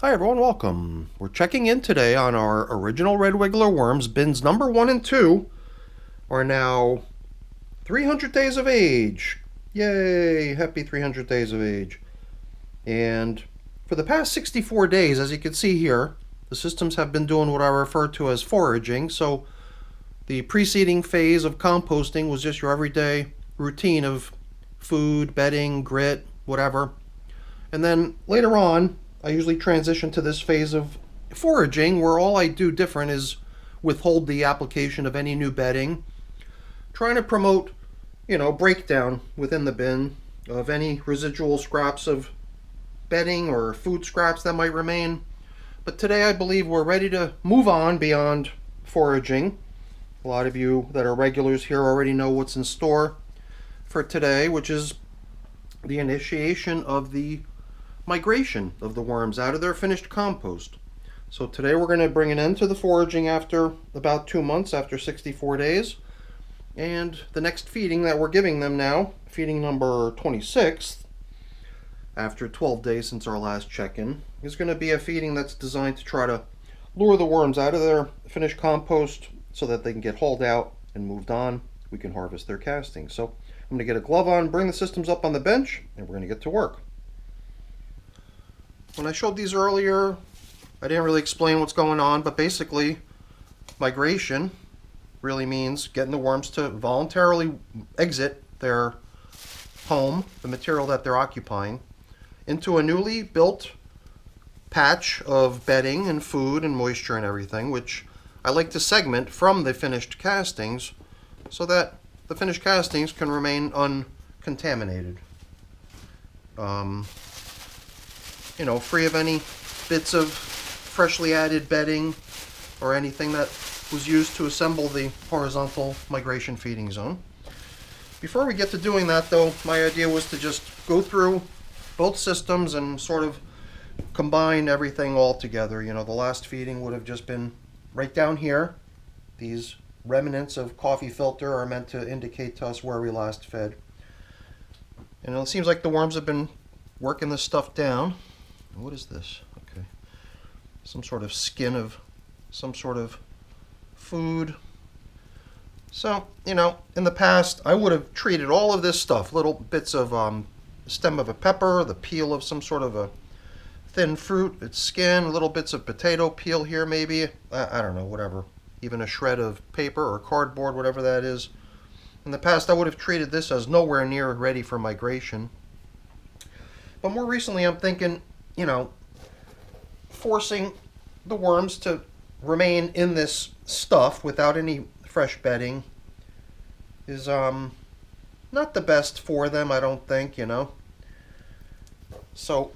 Hi everyone, welcome. We're checking in today on our original red wiggler worms. Bins number 1 and 2 are now 300 days of age. Yay, happy 300 days of age. And for the past 64 days, as you can see here, the systems have been doing what I refer to as foraging. So the preceding phase of composting was just your everyday routine of food, bedding, grit, whatever. And then later on, I usually transition to this phase of foraging, where all I do different is withhold the application of any new bedding, trying to promote, breakdown within the bin of any residual scraps of bedding or food scraps that might remain. But today I believe we're ready to move on beyond foraging. A lot of you that are regulars here already know what's in store for today, which is the initiation of the migration of the worms out of their finished compost. So today we're going to bring an end to the foraging after about 2 months, after 64 days. And the next feeding that we're giving them now, feeding number 26, after 12 days since our last check-in, is going to be a feeding that's designed to try to lure the worms out of their finished compost so that they can get hauled out and moved on. We can harvest their castings. So I'm going to get a glove on, bring the systems up on the bench, and we're going to get to work. When I showed these earlier, I didn't really explain what's going on, but basically migration really means getting the worms to voluntarily exit their home, the material that they're occupying, into a newly built patch of bedding and food and moisture and everything, which I like to segment from the finished castings so that the finished castings can remain uncontaminated. Free of any bits of freshly added bedding or anything that was used to assemble the horizontal migration feeding zone. Before we get to doing that though, my idea was to just go through both systems and sort of combine everything all together. The last feeding would have just been right down here. These remnants of coffee filter are meant to indicate to us where we last fed. And it seems like the worms have been working this stuff down. What is this? Okay. Some sort of skin of some sort of food. So, in the past, I would have treated all of this stuff, little bits of stem of a pepper, the peel of some sort of a thin fruit, its skin, little bits of potato peel here maybe. I don't know, whatever. Even a shred of paper or cardboard, whatever that is. In the past, I would have treated this as nowhere near ready for migration. But more recently, I'm thinking, forcing the worms to remain in this stuff without any fresh bedding is not the best for them, I don't think, So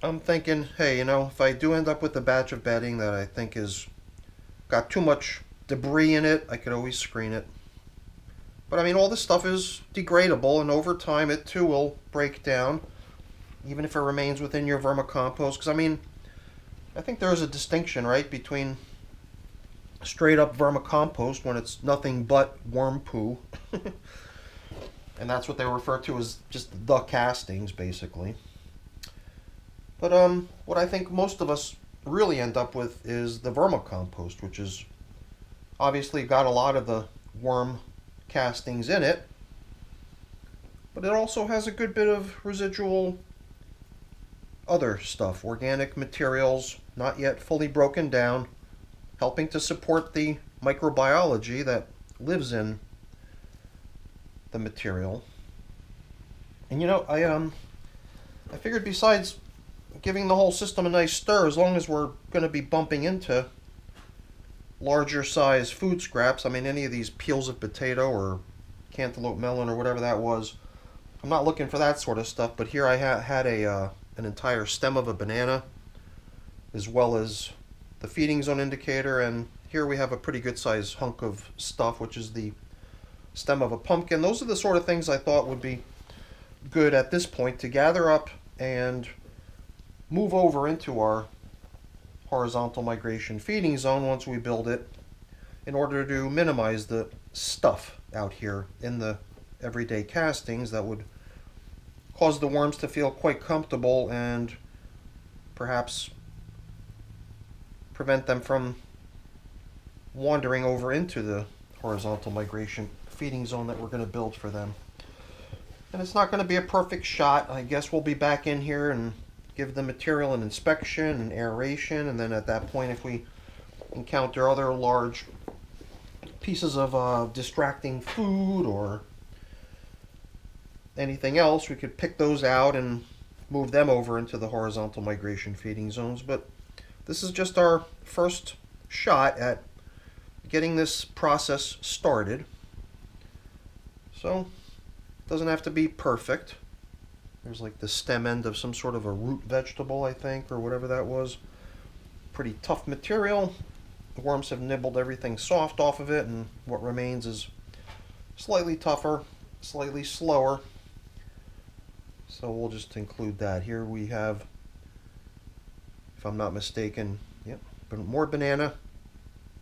I'm thinking, hey, if I do end up with a batch of bedding that I think is got too much debris in it, I could always screen it. But all this stuff is degradable, and over time it too will break down, even if it remains within your vermicompost. Because I think there is a distinction, right, between straight up vermicompost when it's nothing but worm poo, and that's what they refer to as just the castings, basically. But what I think most of us really end up with is the vermicompost, which is obviously got a lot of the worm castings in it, but it also has a good bit of residual other stuff, organic materials, not yet fully broken down, helping to support the microbiology that lives in the material. And I figured besides giving the whole system a nice stir, as long as we're going to be bumping into larger size food scraps, any of these peels of potato or cantaloupe melon or whatever that was, I'm not looking for that sort of stuff. But here I had an entire stem of a banana, as well as the feeding zone indicator, and here we have a pretty good sized hunk of stuff, which is the stem of a pumpkin. Those are the sort of things I thought would be good at this point to gather up and move over into our horizontal migration feeding zone once we build it, in order to minimize the stuff out here in the everyday castings that would cause the worms to feel quite comfortable and perhaps prevent them from wandering over into the horizontal migration feeding zone that we're going to build for them. And it's not going to be a perfect shot. I guess we'll be back in here and give the material an inspection and aeration, and then at that point, if we encounter other large pieces of distracting food or anything else, we could pick those out and move them over into the horizontal migration feeding zones. But this is just our first shot at getting this process started. So it doesn't have to be perfect. There's like the stem end of some sort of a root vegetable, I think, or whatever that was. Pretty tough material. The worms have nibbled everything soft off of it, and what remains is slightly tougher, slightly slower. So we'll just include that. Here we have, if I'm not mistaken, yep, more banana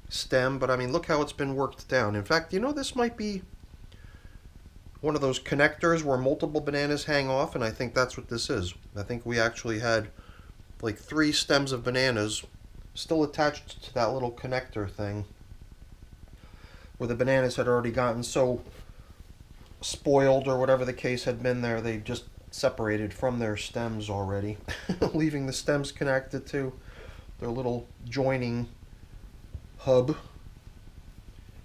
stem, but I mean, look how it's been worked down. In fact, you know, this might be one of those connectors where multiple bananas hang off, and I think that's what this is. I think we actually had like 3 stems of bananas still attached to that little connector thing, where the bananas had already gotten so spoiled or whatever the case had been there, they just separated from their stems already, leaving the stems connected to their little joining hub.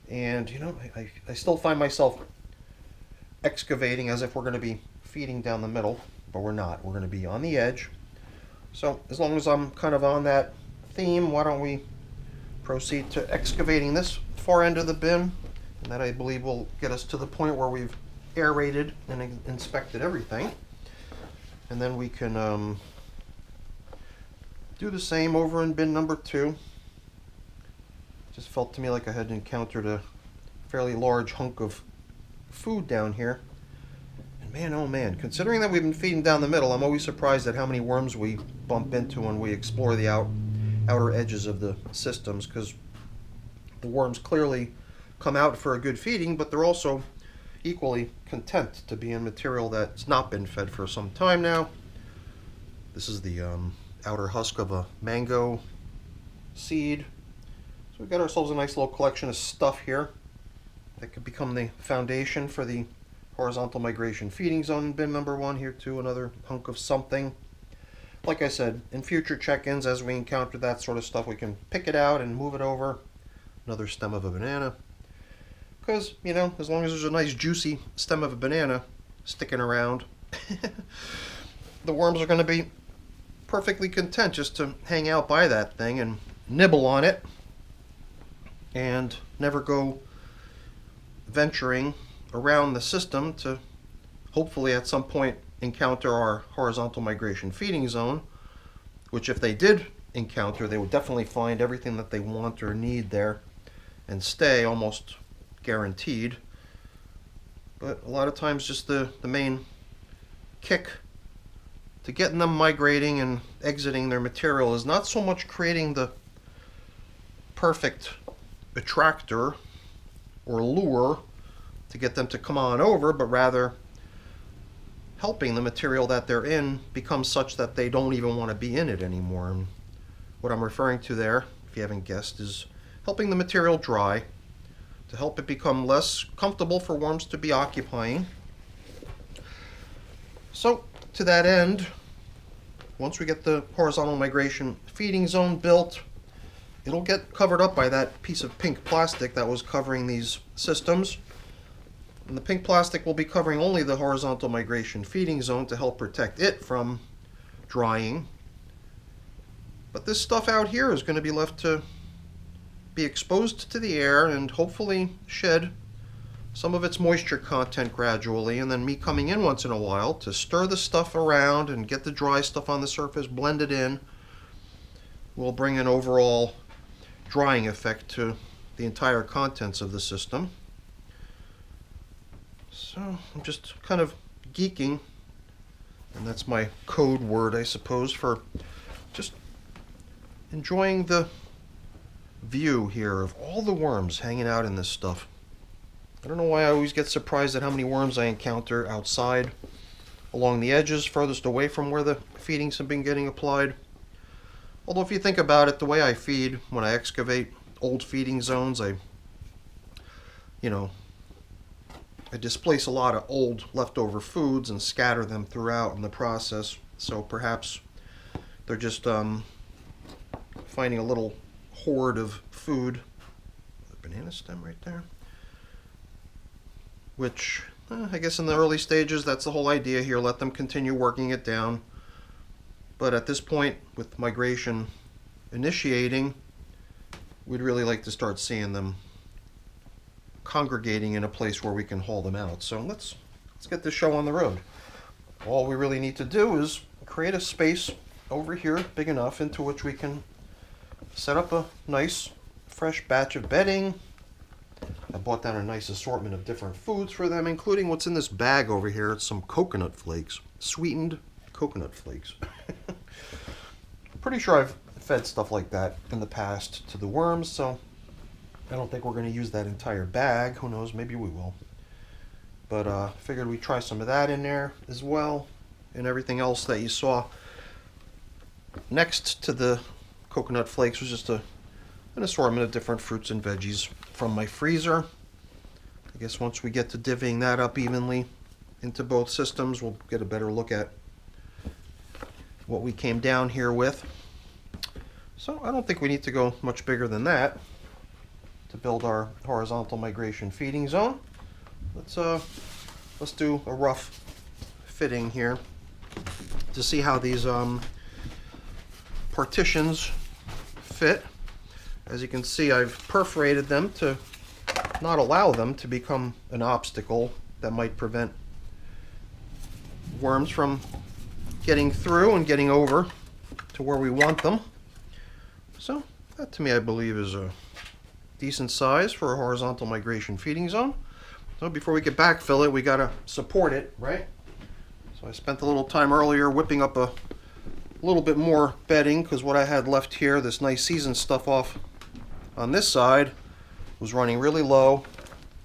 And you know, I still find myself excavating as if we're going to be feeding down the middle, but we're not. We're going to be on the edge. So as long as I'm kind of on that theme, why don't we proceed to excavating this far end of the bin, and that I believe will get us to the point where we've aerated and inspected everything, and then we can do the same over in bin number 2. Just felt to me like I had encountered a fairly large hunk of food down here, and man, oh man, considering that we've been feeding down the middle, I'm always surprised at how many worms we bump into when we explore the outer edges of the systems, because the worms clearly come out for a good feeding, but they're also equally content to be in material that's not been fed for some time now. This is the outer husk of a mango seed. So we've got ourselves a nice little collection of stuff here that could become the foundation for the horizontal migration feeding zone in bin number 1. Here too, another hunk of something. Like I said, in future check-ins, as we encounter that sort of stuff, we can pick it out and move it over. Another stem of a banana. Because, you know, as long as there's a nice juicy stem of a banana sticking around, the worms are going to be perfectly content just to hang out by that thing and nibble on it and never go venturing around the system to hopefully at some point encounter our horizontal migration feeding zone, which if they did encounter, they would definitely find everything that they want or need there and stay, almost guaranteed. But a lot of times just the main kick to getting them migrating and exiting their material is not so much creating the perfect attractor or lure to get them to come on over, but rather helping the material that they're in become such that they don't even want to be in it anymore. And what I'm referring to there, if you haven't guessed, is helping the material dry to help it become less comfortable for worms to be occupying. So to that end, once we get the horizontal migration feeding zone built, it'll get covered up by that piece of pink plastic that was covering these systems. And the pink plastic will be covering only the horizontal migration feeding zone to help protect it from drying. But this stuff out here is going to be left to be exposed to the air and hopefully shed some of its moisture content gradually, and then me coming in once in a while to stir the stuff around and get the dry stuff on the surface blended in will bring an overall drying effect to the entire contents of the system. So I'm just kind of geeking, and that's my code word, I suppose, for just enjoying the view here of all the worms hanging out in this stuff. I don't know why I always get surprised at how many worms I encounter outside along the edges furthest away from where the feedings have been getting applied. Although if you think about it, the way I feed when I excavate old feeding zones, you know, I displace a lot of old leftover foods and scatter them throughout in the process. So perhaps they're just finding a little hoard of food. Banana stem right there. Which, I guess in the early stages, that's the whole idea here. Let them continue working it down. But at this point, with migration initiating, we'd really like to start seeing them congregating in a place where we can haul them out. So let's get this show on the road. All we really need to do is create a space over here big enough into which we can set up a nice fresh batch of bedding. I bought down a nice assortment of different foods for them, including what's in this bag over here. It's some coconut flakes, sweetened coconut flakes. Pretty sure I've fed stuff like that in the past to the worms, so I don't think we're going to use that entire bag. Who knows, maybe we will. But figured we'd try some of that in there as well, and everything else that you saw next to the coconut flakes was just an assortment of different fruits and veggies from my freezer. I guess once we get to divvying that up evenly into both systems, we'll get a better look at what we came down here with. So I don't think we need to go much bigger than that to build our horizontal migration feeding zone. Let's do a rough fitting here to see how these partitions fit. As you can see, I've perforated them to not allow them to become an obstacle that might prevent worms from getting through and getting over to where we want them. So that, to me, I believe is a decent size for a horizontal migration feeding zone. So before we can backfill it, we gotta support it, right? So I spent a little time earlier whipping up a little bit more bedding, because what I had left here, this nice seasoned stuff off on this side, was running really low.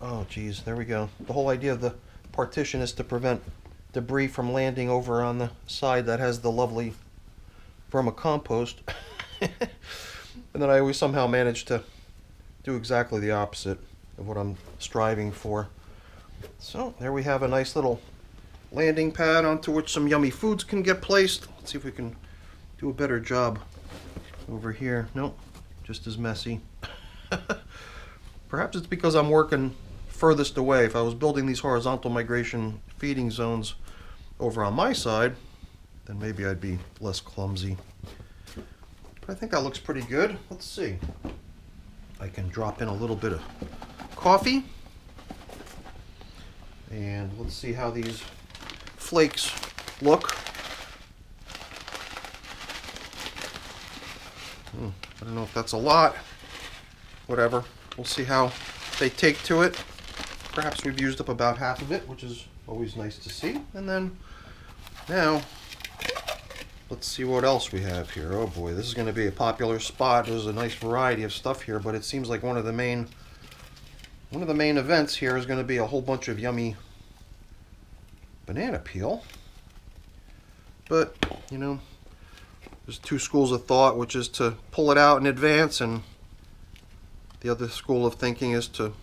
Oh geez, there we go. The whole idea of the partition is to prevent debris from landing over on the side that has the lovely vermicompost. And then I always somehow manage to do exactly the opposite of what I'm striving for. So there we have a nice little landing pad onto which some yummy foods can get placed. Let's see if we can do a better job over here. Nope, just as messy. Perhaps it's because I'm working furthest away. If I was building these horizontal migration feeding zones over on my side, then maybe I'd be less clumsy. But I think that looks pretty good. Let's see. I can drop in a little bit of coffee. And let's see how these flakes look. I don't know if that's a lot. Whatever. We'll see how they take to it. Perhaps we've used up about half of it, which is always nice to see. And then now, let's see what else we have here. Oh boy, this is going to be a popular spot. There's a nice variety of stuff here, but it seems like one of the main events here is going to be a whole bunch of yummy banana peel. But, you know, there's two schools of thought, which is to pull it out in advance, and the other school of thinking is to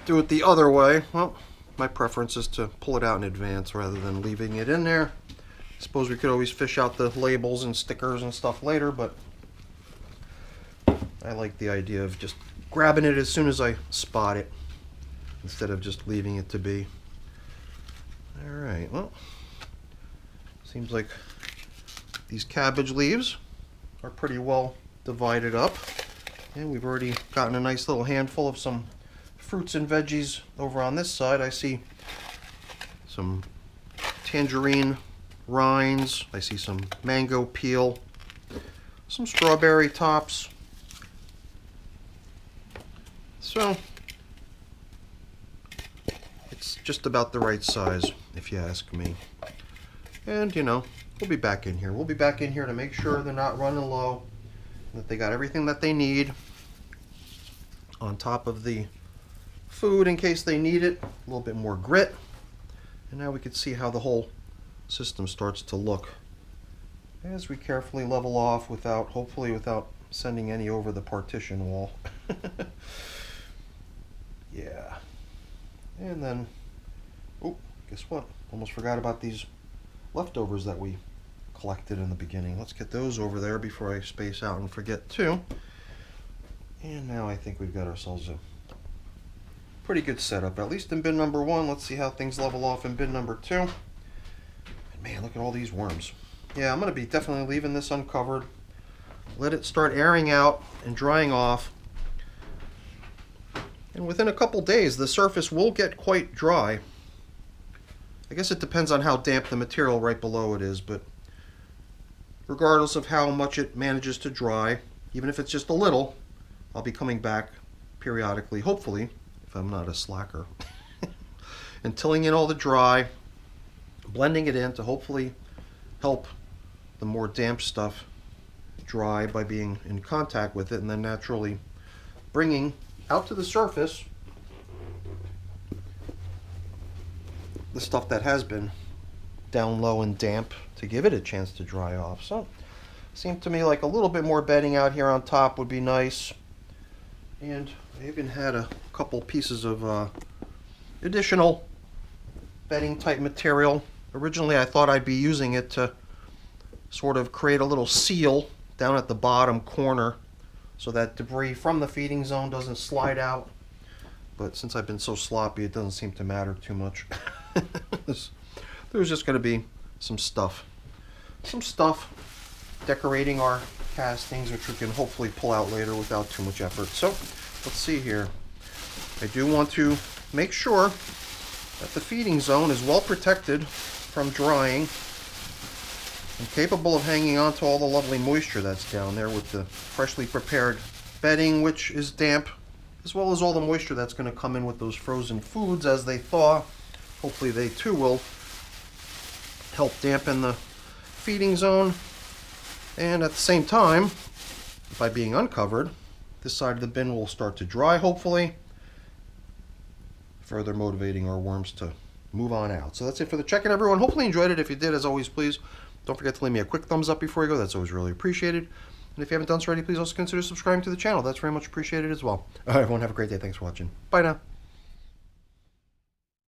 do it the other way. Well, my preference is to pull it out in advance rather than leaving it in there. I suppose we could always fish out the labels and stickers and stuff later, but I like the idea of just grabbing it as soon as I spot it instead of just leaving it to be. Alright, well, seems like these cabbage leaves are pretty well divided up, and we've already gotten a nice little handful of some fruits and veggies over on this side. I see some tangerine rinds, I see some mango peel, some strawberry tops. So it's just about the right size, if you ask me. And, you know, we'll be back in here. We'll be back in here to make sure they're not running low, that they got everything that they need on top of the food in case they need it. A little bit more grit. And now we can see how the whole system starts to look as we carefully level off without, hopefully without sending any over the partition wall. Yeah. And then, oh, guess what? Almost forgot about these leftovers that we collected in the beginning. Let's get those over there before I space out and forget too. And now I think we've got ourselves a pretty good setup, at least in bin number 1. Let's see how things level off in bin number 2. And man, look at all these worms. Yeah, I'm going to be definitely leaving this uncovered. Let it start airing out and drying off. And within a couple days, the surface will get quite dry. I guess it depends on how damp the material right below it is, but regardless of how much it manages to dry, even if it's just a little, I'll be coming back periodically, hopefully, if I'm not a slacker, and tilling in all the dry, blending it in to hopefully help the more damp stuff dry by being in contact with it, and then naturally bringing out to the surface the stuff that has been down low and damp to give it a chance to dry off. So seemed to me like a little bit more bedding out here on top would be nice. And I even had a couple pieces of additional bedding type material. Originally I thought I'd be using it to sort of create a little seal down at the bottom corner so that debris from the feeding zone doesn't slide out. But since I've been so sloppy, it doesn't seem to matter too much. There's just going to be some stuff decorating our castings, which we can hopefully pull out later without too much effort. So let's see here. I do want to make sure that the feeding zone is well protected from drying and capable of hanging on to all the lovely moisture that's down there with the freshly prepared bedding, which is damp, as well as all the moisture that's going to come in with those frozen foods as they thaw. Hopefully they too will help dampen the feeding zone, and at the same time, by being uncovered, this side of the bin will start to dry, hopefully, further motivating our worms to move on out. So that's it for the check-in, everyone. Hopefully you enjoyed it. If you did, as always, please don't forget to leave me a quick thumbs up before you go. That's always really appreciated. And if you haven't done so already, please also consider subscribing to the channel. That's very much appreciated as well. All right, everyone, have a great day. Thanks for watching. Bye now.